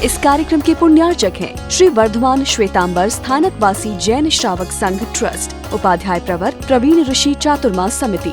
इस कार्यक्रम के पुण्यार्चक हैं श्री वर्धमान श्वेतांबर स्थानकवासी जैन श्रावक संघ ट्रस्ट, उपाध्याय प्रवर प्रवीण ऋषि चातुर्मास समिति।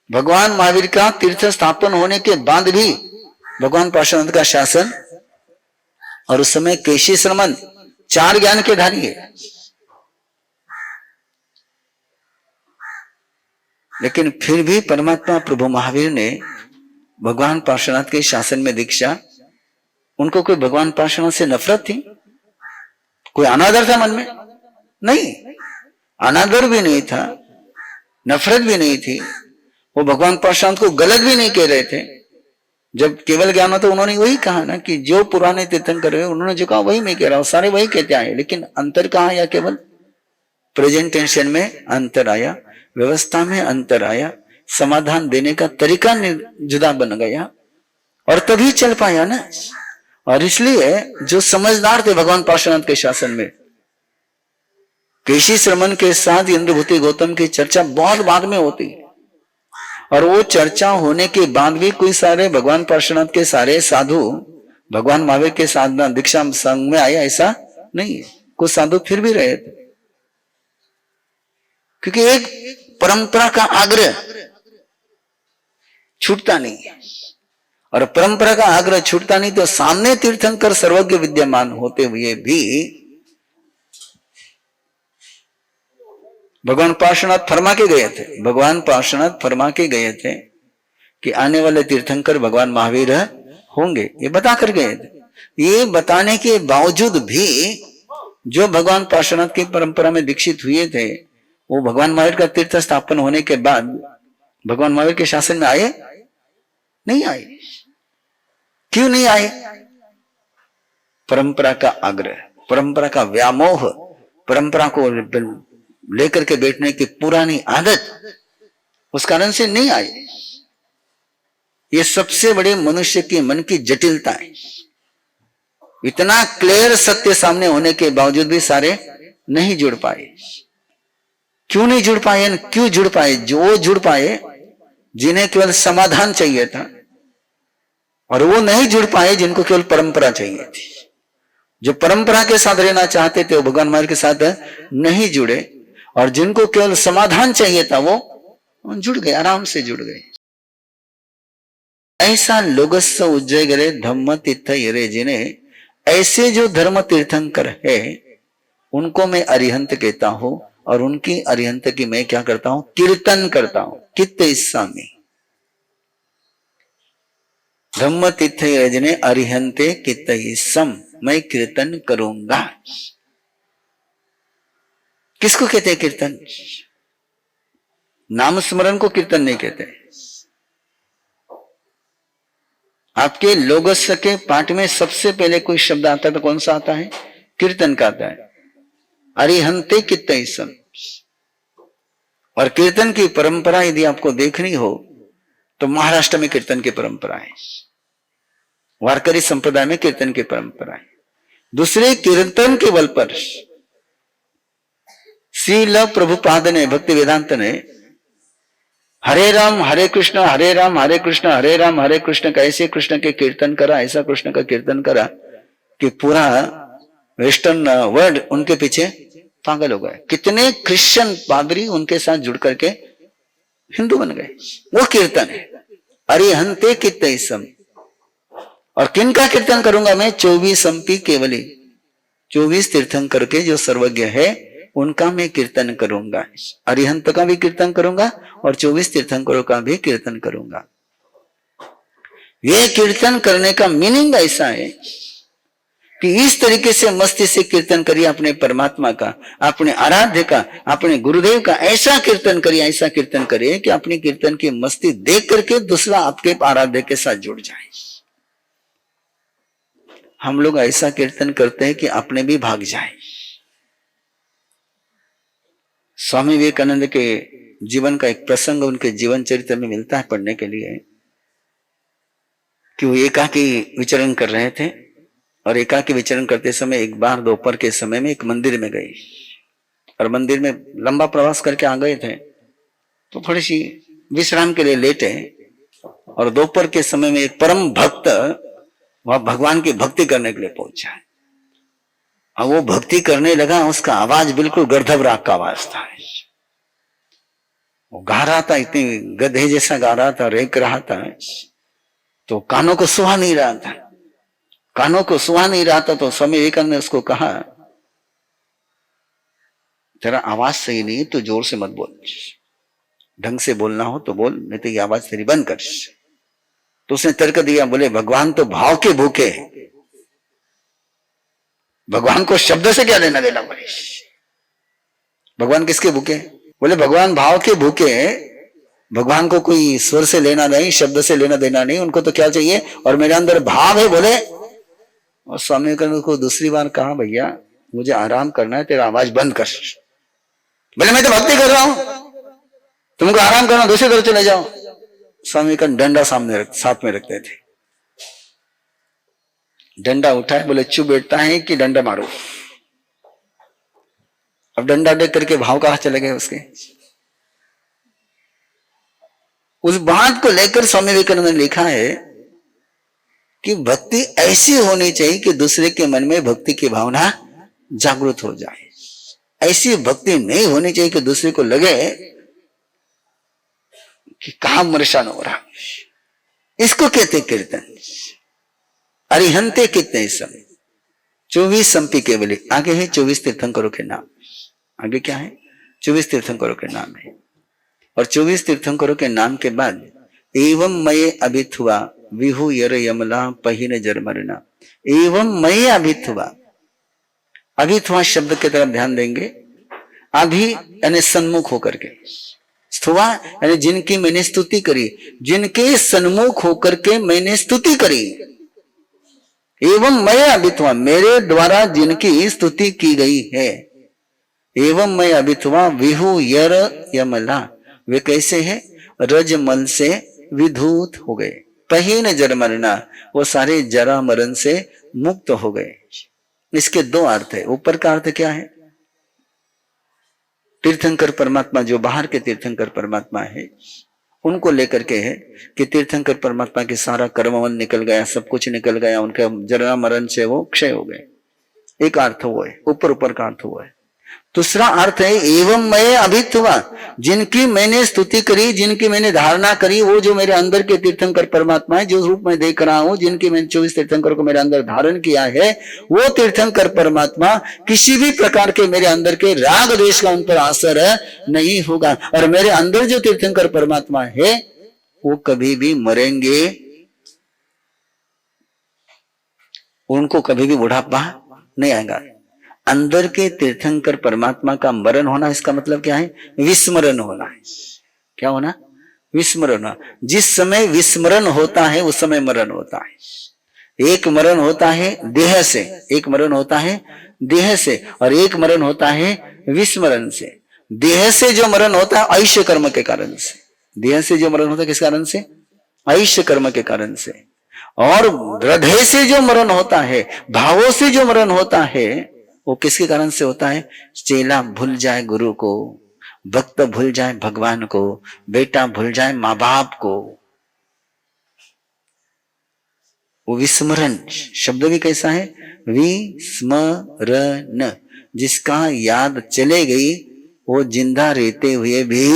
भगवान महावीर का तीर्थ स्थापन होने के बाद भी भगवान पार्श्वनाथ का शासन, और उस समय केशी श्रमण 4 ज्ञान के धारी है, लेकिन फिर भी परमात्मा प्रभु महावीर ने भगवान पार्श्वनाथ के शासन में दीक्षा। उनको कोई भगवान पार्श्वनाथ से नफरत थी? कोई अनादर था मन में? नहीं, अनादर भी नहीं था, नफरत भी नहीं थी। वो भगवान पार्श्वनाथ को गलत भी नहीं कह रहे थे। जब केवल ज्ञान हो तो उन्होंने वही कहा ना कि जो पुराने तीर्थंकर है उन्होंने जो कहा वही मैं कह रहा हूं, सारे वही कहते आए, लेकिन अंतर कहां आया? केवल प्रेजेंटेशन में अंतर आया, व्यवस्था में अंतर आया, समाधान देने का तरीका जुदा बन गया, और तभी चल पाया ना। और इसलिए जो समझदार थे भगवान पार्श्वनाथ के शासन में, केशी श्रमण के साथ इंद्रभूति गौतम की चर्चा बहुत बाद में होती है, और वो चर्चा होने के बाद भी कोई सारे भगवान पार्श्वनाथ के सारे साधु भगवान महावीर के साधना दीक्षा संघ में आए, ऐसा नहीं है। कुछ साधु फिर भी रहे थे, क्योंकि एक परंपरा का आग्रह छूटता नहीं है, और परंपरा का आग्रह छूटता नहीं तो सामने तीर्थंकर सर्वज्ञ विद्यमान होते हुए भी भगवान पार्श्वनाथ फरमा के गए थे, भगवान पार्श्वनाथ फरमा के गए थे कि आने वाले तीर्थंकर भगवान महावीर होंगे, ये बता कर गए थे। ये बताने के बावजूद भी जो भगवान पार्श्वनाथ की परंपरा में दीक्षित हुए थे, वो भगवान महावीर का तीर्थ स्थापन होने के बाद भगवान महावीर के शासन में आए? नहीं आए। क्यों नहीं आए? परंपरा का आग्रह, परंपरा का व्यामोह, परंपरा को लेकर के बैठने की पुरानी आदत, उस कारण से नहीं आए। ये सबसे बड़े मनुष्य के मन की जटिलता है। इतना क्लियर सत्य सामने होने के बावजूद भी सारे नहीं जुड़ पाए। क्यों नहीं जुड़ पाए? क्यों जुड़ पाए? जो जुड़ पाए जिन्हें केवल समाधान चाहिए था, और वो नहीं जुड़ पाए जिनको केवल परंपरा चाहिए थी। जो परंपरा के साथ रहना चाहते थे वो भगवान महावीर के साथ नहीं जुड़े, और जिनको केवल समाधान चाहिए था वो जुड़ गए, आराम से जुड़ गए। ऐसा लोगस्य उज्जय गरे धम्म तीर्थ यरे, जिन्हें ऐसे जो धर्म तीर्थंकर है उनको मैं अरिहंत कहता हूं, और उनकी अरिहंत की मैं क्या करता हूं? कीर्तन करता हूं। कित्त इस्सामि धम्म तीर्थ यरे जिन्हें अरिहंते कित्त इस्सम, मैं कीर्तन करूंगा। किसको कहते हैं कीर्तन? नाम स्मरण को कीर्तन नहीं कहते। आपके लोगस्य के पाठ में सबसे पहले कोई शब्द आता है तो कौन सा आता है? कीर्तन का आता है, अरिहंते कित्तईसम। और कीर्तन की परंपरा यदि आपको देखनी हो तो महाराष्ट्र में कीर्तन की परंपरा है, वारकरी संप्रदाय में कीर्तन की परंपरा है। दूसरे कीर्तन के बल पर श्रील प्रभुपाद ने, भक्ति वेदांत ने हरे राम हरे कृष्ण हरे राम हरे कृष्ण हरे राम हरे कृष्ण का ऐसे कृष्ण के कीर्तन करा, ऐसा कृष्ण का कीर्तन करा कि पूरा वेस्टर्न वर्ल्ड उनके पीछे पागल हो गए। कितने क्रिश्चियन पादरी उनके साथ जुड़ करके हिंदू बन गए। वो कीर्तन है, अरिहंते कित्तईसम। और किन का कीर्तन करूंगा मैं? 24 केवली, 24 तीर्थंकर के जो सर्वज्ञ है उनका मैं कीर्तन करूंगा। अरिहंत का भी कीर्तन करूंगा और 24 तीर्थंकरों का भी कीर्तन करूंगा। ये कीर्तन करने का मीनिंग ऐसा है कि इस तरीके से मस्ती से कीर्तन करिए अपने परमात्मा का, अपने आराध्य का, अपने गुरुदेव का। ऐसा कीर्तन करिए, ऐसा कीर्तन करिए कि अपनी कीर्तन की मस्ती देख करके दूसरा आपके आराध्य के साथ जुड़ जाए। हम लोग ऐसा कीर्तन करते हैं कि अपने भी भाग जाए। स्वामी विवेकानंद के जीवन का एक प्रसंग उनके जीवन चरित्र में मिलता है पढ़ने के लिए, कि वो एकाकी विचरण कर रहे थे, और एकाकी विचरण करते समय एक बार दोपहर के समय में एक मंदिर में गए, और मंदिर में लंबा प्रवास करके आ गए थे तो थोड़ी सी विश्राम के लिए लेटे, और दोपहर के समय में एक परम भक्त वह भगवान की भक्ति करने के लिए पहुंचा है। अब वो भक्ति करने लगा, उसका आवाज बिल्कुल गंधर्व राग का आवाज था। वो गा रहा था, इतनी गधे जैसा गा रहा था, रेक रहा था, तो कानों को सुहा नहीं रहा था। कानों को सुहा नहीं रहा था तो स्वामी विवेकानंद ने उसको कहा, तेरा आवाज सही नहीं, तो जोर से मत बोल, ढंग से बोलना हो तो बोल, नहीं तो ये आवाज तेरी बंद कर। तो उसने तर्क दिया, बोले भगवान तो भाव के भूखे, भगवान को शब्द से क्या लेना देना। बोले भगवान किसके भूखे? बोले भगवान भाव के भूखे, भगवान को कोई स्वर से लेना नहीं, शब्द से लेना देना नहीं, उनको तो क्या चाहिए, और मेरे अंदर भाव है। बोले, और स्वामी विवेकानंद को दूसरी बार कहा, भैया मुझे आराम करना है, तेरा आवाज बंद कर। बोले मैं तो भक्ति कर रहा हूं, तुमको आराम करना, दूसरी तरफ चले जाओ। स्वामी विवेकानंद डंडा साथ में रखते थे। डंडा उठाए, बोले चुप बैठता है कि डंडा मारो। अब डंडा देख करके भाव कहां चले गए उसके। उस बात को लेकर स्वामी विवेकानंद ने लिखा है कि भक्ति ऐसी होनी चाहिए कि दूसरे के मन में भक्ति की भावना जागृत हो जाए। ऐसी भक्ति नहीं होनी चाहिए कि दूसरे को लगे कि कहां परेशान हो रहा। इसको कहते कीर्तन। अरिहंते कितने समय 24 संपी केवली। आगे है 24 तीर्थंकरों के नाम। आगे क्या है? 24 तीर्थंकरों के नाम है। और 24 तीर्थंकरों के नाम के बाद एवं मये अभिथुआ विहु यर यमला पहिन जरमरना। एवं मये अभिथुआ। अभिथुआ शब्द की तरफ ध्यान देंगे। अभी यानी सन्मुख होकर के, स्तुवा यानी जिनकी मैंने स्तुति करी, जिनके सन्मुख होकर के मैंने स्तुति करी। एवं मये अभिथुआ, मेरे द्वारा जिनकी स्तुति की गई है। एवं मये अभिथुआ विहु यर यमला, वे कैसे है? रजमल से विधूत हो गए। पहिन जर मरना, वो सारे जरा मरण से मुक्त हो गए। इसके दो अर्थ है। ऊपर का अर्थ क्या है? तीर्थंकर परमात्मा, जो बाहर के तीर्थंकर परमात्मा है, उनको लेकर के है कि तीर्थंकर परमात्मा के सारा कर्मवन निकल गया, सब कुछ निकल गया, उनके जरा मरण से वो क्षय हो गए। एक अर्थ वो है, ऊपर का अर्थ वो है। दूसरा अर्थ है एवं मैं अभिथुआ, जिनकी मैंने स्तुति करी, जिनकी मैंने धारणा करी, वो जो मेरे अंदर के तीर्थंकर परमात्मा है, जो रूप में देख रहा हूं, जिनकी मैंने 24 तीर्थंकर को मेरे अंदर धारण किया है, वो तीर्थंकर परमात्मा किसी भी प्रकार के मेरे अंदर के राग द्वेष का उन पर असर नहीं होगा। और मेरे अंदर जो तीर्थंकर परमात्मा है वो कभी भी मरेंगे, उनको कभी भी बुढ़ापा नहीं आएगा। अंदर के तीर्थंकर परमात्मा का मरण होना, इसका मतलब क्या है? विस्मरण होना है। क्या होना? विस्मरण होना। जिस समय विस्मरण होता है उस समय मरण होता है। एक मरण होता है देह से, एक मरण होता है देह से, और एक मरण होता है विस्मरण से। देह से जो मरण होता है ऐश्य कर्म के कारण से। देह से जो मरण होता है किस कारण से? ऐश्य कर्म के कारण से। और हृदय से जो मरण होता है, भावों से जो मरण होता है, वो किसके कारण से होता है? चेला भूल जाए गुरु को, भक्त भूल जाए भगवान को, बेटा भूल जाए माँ बाप को। वो विस्मरण शब्द भी कैसा है? विस्मरण, जिसका याद चले गई वो जिंदा रहते हुए भी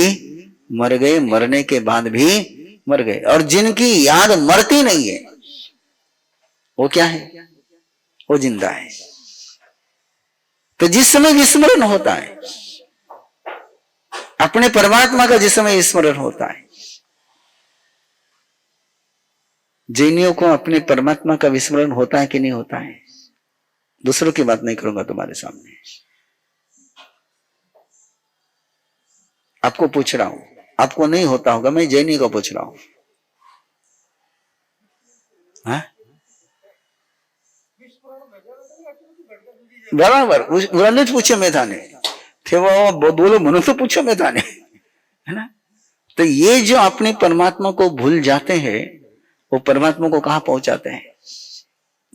मर गए, मरने के बाद भी मर गए। और जिनकी याद मरती नहीं है वो क्या है? वो जिंदा है। तो जिस समय विस्मरण होता है अपने परमात्मा का, जिस समय विस्मरण होता है, जैनियों को अपने परमात्मा का विस्मरण होता है कि नहीं होता है? दूसरों की बात नहीं करूंगा तुम्हारे सामने, आपको पूछ रहा हूं। आपको नहीं होता होगा, मैं जैनी को पूछ रहा हूं। हाँ? बराबर उन्हें पूछो मैं थाने थे, वो बोलो मनु तो पूछो मैं थाने, है ना? तो ये जो अपने परमात्मा को भूल जाते हैं वो परमात्मा को कहां पहुंचाते हैं?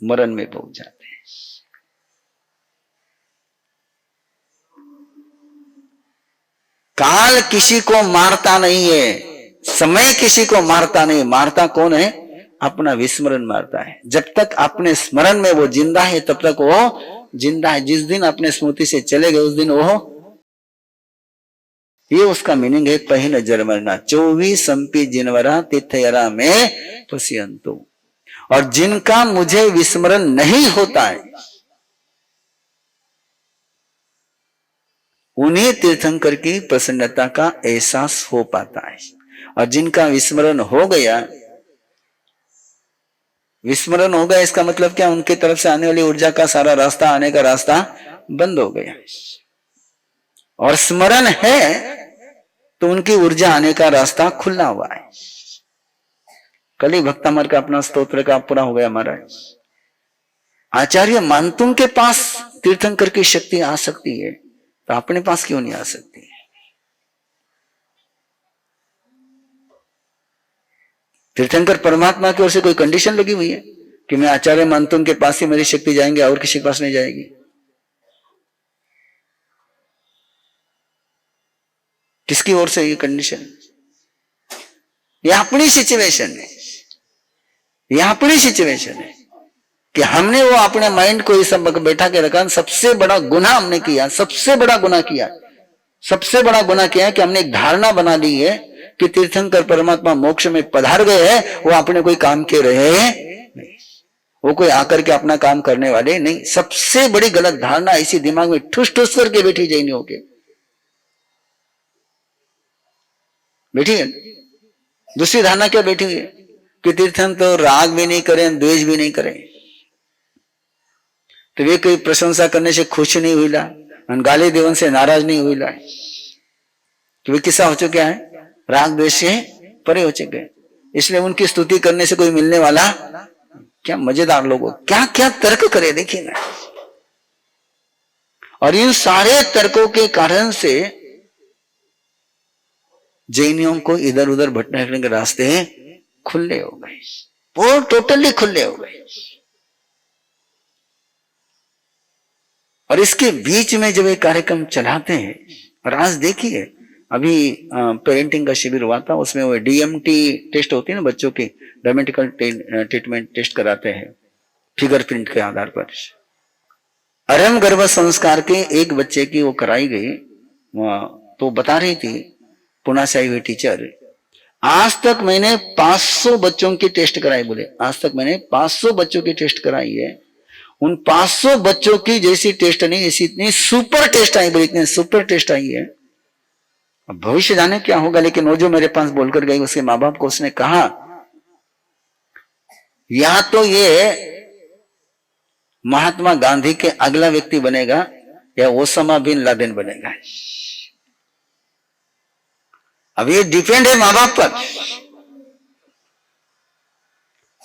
मरण में पहुंच जाते हैं। काल किसी को मारता नहीं है, समय किसी को मारता नहीं। मारता कौन है? अपना विस्मरण मारता है। जब तक अपने स्मरण में वो जिंदा है तब तक वो जिंदा है। जिस दिन अपने स्मृति से चले गए उस दिन वो, ये उसका मीनिंग है पही नजर मरना। 24 संपी जिनवरा तिथयरा में पश्यन्तु। और जिनका मुझे विस्मरण नहीं होता है उन्हें तीर्थंकर की प्रसन्नता का एहसास हो पाता है। और जिनका विस्मरण हो गया, विस्मरण हो गया इसका मतलब क्या, उनकी तरफ से आने वाली ऊर्जा का सारा रास्ता, आने का रास्ता बंद हो गया। और स्मरण है तो उनकी ऊर्जा आने का रास्ता खुला हुआ है। कल ही भक्तामर का अपना स्तोत्र का पूरा हो गया महाराज। आचार्य मानतुम के पास तीर्थंकर की शक्ति आ सकती है तो अपने पास क्यों नहीं आ सकती? तीर्थंकर परमात्मा की ओर से कोई कंडीशन लगी हुई है कि मैं आचार्य मानतुम के पास ही मेरी शक्ति जाएंगे और किसी के पास नहीं जाएगी? किसकी ओर से ये कंडीशन? ये अपनी सिचुएशन है, ये अपनी सिचुएशन है कि हमने वो अपने माइंड को ये सब बैठा के रखा। सबसे बड़ा गुनाह हमने किया, सबसे बड़ा गुनाह किया, सबसे बड़ा गुनाह किया है कि हमने एक धारणा बना ली है कि तीर्थंकर परमात्मा मोक्ष में पधार गए हैं, वो अपने कोई काम के रहे नहीं, वो कोई आकर के अपना काम करने वाले नहीं। सबसे बड़ी गलत धारणा इसी दिमाग में ठुस ठुस करके बैठी जैनियों के बैठी है। दूसरी धारणा क्या बैठी हुई है कि तीर्थंकर तो राग भी नहीं करें, द्वेष भी नहीं करें, तो वे कोई प्रशंसा करने से खुश नहीं हुई ला, गाली देवन से नाराज नहीं हुई ला, तो वे किस्सा हो चुका है, राग द्वेष से परे हो चुके। इसलिए उनकी स्तुति करने से कोई मिलने वाला, क्या मजेदार लोग, क्या क्या तर्क करे देखिए ना। और इन सारे तर्कों के कारण से जैनियों को इधर उधर भटकने के रास्ते खुले हो गए, वो टोटली खुले हो गए। और इसके बीच में जब ये कार्यक्रम चलाते हैं, और आज देखिए अभी पेरेंटिंग का शिविर हुआ था, उसमें वो DMT टेस्ट होती है ना बच्चों की, डायमेटिकल ट्रीटमेंट टेस्ट कराते हैं फिंगरप्रिंट के आधार पर। आरंभ गर्भ संस्कार के एक बच्चे की वो कराई गई, तो बता रही थी पुणे से आई हुई टीचर, आज तक मैंने 500 बच्चों की टेस्ट कराई, बोले आज तक मैंने 500 बच्चों की टेस्ट कराई है, उन 500 बच्चों की जैसी टेस्ट नहीं, ऐसी इतनी सुपर टेस्ट आई, बोले इतनी सुपर टेस्ट आई है। अब भविष्य जाने क्या होगा, लेकिन वो जो मेरे पास बोलकर गई उसके माँ बाप को उसने कहा या तो ये महात्मा गांधी के अगला व्यक्ति बनेगा या ओसामा बिन लादेन बनेगा। अब ये डिपेंड है माँ बाप पर।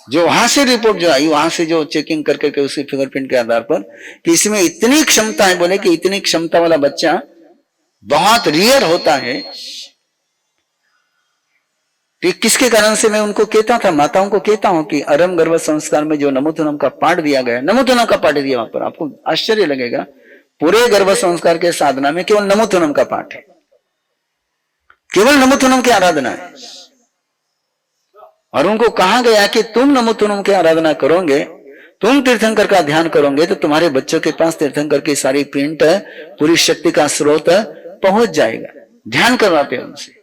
जो वहां से रिपोर्ट जो आई, वहां से जो चेकिंग करके उसके फिंगरप्रिंट के आधार पर कि इसमें इतनी क्षमता है, बोले कि इतनी क्षमता वाला बच्चा बहुत रेयर होता है। तो किसके कारण से मैं उनको कहता था, माताओं को कहता हूं कि आरंभ गर्भ संस्कार में जो नमोतुनम का पाठ दिया गया, नमोतुनम का पाठ दिया, वहां पर आपको आश्चर्य लगेगा, पूरे गर्भ संस्कार के साधना में केवल नमोतुनम का पाठ है, केवल नमोतुनम की आराधना है। और उनको कहा गया कि तुम नमोतुनम की आराधना करोगे, तुम तीर्थंकर का ध्यान करोगे तो तुम्हारे बच्चों के पास तीर्थंकर की सारी प्रिंट, पूरी शक्ति का स्रोत पहुंच जाएगा। ध्यान करवाते हैं उनसे।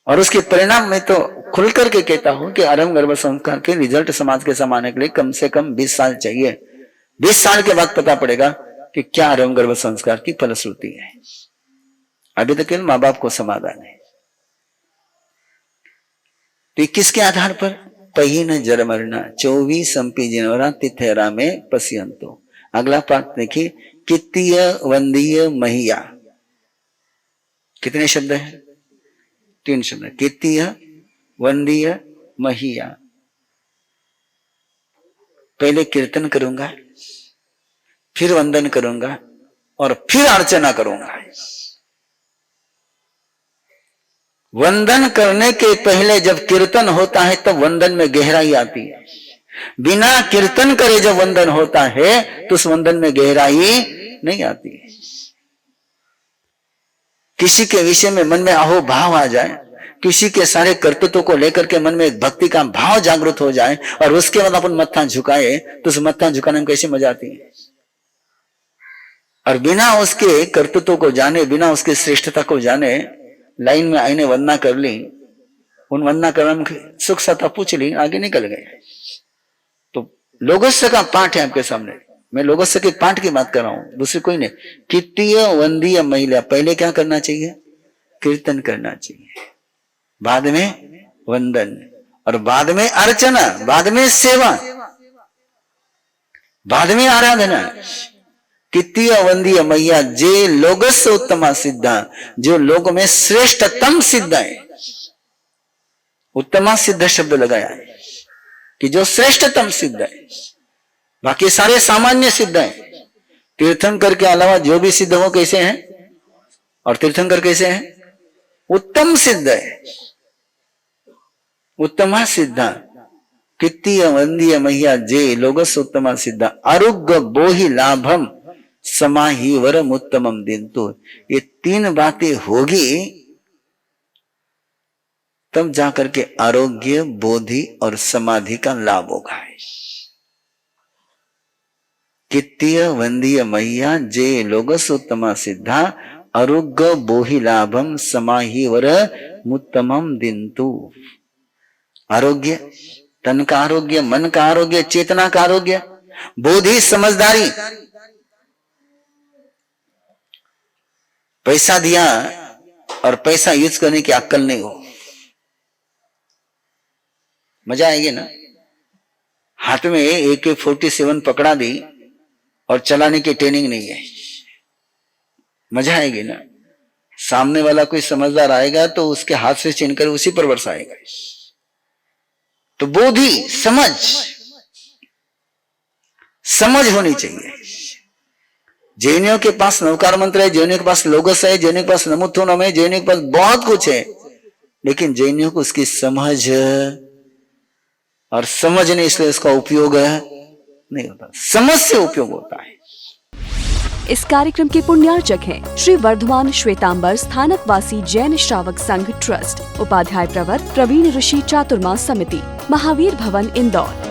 और उसके परिणाम में तो खुल करके कहता हूं कि आरंभ गर्भ संस्कार के रिजल्ट समाज के समाने के लिए कम से कम 20 साल चाहिए। 20 साल के बाद पता पड़ेगा कि क्या आरंभ गर्भ संस्कार की फलश्रुति है। अभी तक केवल माँ बाप को समाधान है। तो किसके आधार पर? पहिन जरमरना 24 संपी जिनवरा तिथेरा में पश्यंतो। अगला पाठ देखिए, कित्तीय वंदीय महिया। कितने शब्द हैं? 3 शब्द। कित्तीय वंदीय महिया। पहले कीर्तन करूंगा, फिर वंदन करूंगा और फिर अर्चना करूंगा। वंदन करने के पहले जब कीर्तन होता है तब वंदन में गहराई आती है। बिना कीर्तन करे जब वंदन होता है तो उस वंदन में गहराई नहीं आती है। किसी के विषय में मन में अहो भाव आ जाए, किसी के सारे कर्तृत्व को लेकर के मन में एक भक्ति का भाव जागृत हो जाए और उसके बाद अपन मत्था झुकाए, तो उस मत्था झुकाने में कैसी मजा आती है। और बिना उसके कर्तृत्व को जाने, बिना उसकी श्रेष्ठता को जाने, लाइन में आईने वंदना कर ली, उन वंदना क्रम सुख सत्ता पूछ ली, आगे निकल गए। तो लोगोस्य का पाठ है आपके सामने, मैं लोगोस्य के पाठ की बात कर रहा हूं, दूसरी कोई नहीं। कित्तीय वंदीय महिला, पहले क्या करना चाहिए? कीर्तन करना चाहिए, बाद में वंदन, और बाद में अर्चना, बाद में सेवा, बाद में आराधना। कित्तीय वंदीय मैया जे लोगस्य उत्तमा सिद्धा, जो लोगों में श्रेष्ठतम सिद्ध है। उत्तमा सिद्ध शब्द लगाया है कि जो श्रेष्ठतम सिद्ध है, बाकी सारे सामान्य सिद्ध है। तीर्थंकर के अलावा जो भी सिद्ध हो कैसे हैं? और तीर्थंकर कैसे हैं? उत्तम सिद्ध है, उत्तमा सिद्धा। कित्तीय वंदीय मैया जे लोगस्य उत्तमा सिद्धा, आरोग्य बोहि लाभम समाहि वरम उत्तमम दिन। तो ये तीन बातें होगी तब जाकर के आरोग्य, बोधि और समाधि का लाभ होगा। कित्तीय वंदीय मैया जे लोगस्य उत्तमा सिद्धा, आरोग्य बोहि लाभम समाहि वर मुत्तमम दिन्तु। आरोग्य, तन का आरोग्य, मन का आरोग्य, चेतना का आरोग्य, बोधि समझदारी। पैसा दिया और पैसा यूज करने की अक्ल नहीं हो, मजा आएगी ना। हाथ में AK-47 पकड़ा दी और चलाने की ट्रेनिंग नहीं है, मजा आएगी ना। सामने वाला कोई समझदार आएगा तो उसके हाथ से छीनकर उसी पर बरसाएगा। तो बोधि, समझ होनी चाहिए। जैनियों के पास नवकार मंत्र है, जैनियों के पास लोगस है, जैनियों के पास नमोत्थनम है, जैनियों के पास बहुत कुछ है, लेकिन जैनियों को उसकी समझ और समझ नहीं, इसलिए उसका उपयोग नहीं होता। समझ से उपयोग होता है। इस कार्यक्रम के पुण्यार्चक हैं श्री वर्धमान श्वेतांबर स्थानकवासी जैन श्रावक संघ ट्रस्ट, उपाध्याय प्रवर प्रवीण ऋषि चातुर्मास समिति, महावीर भवन इंदौर।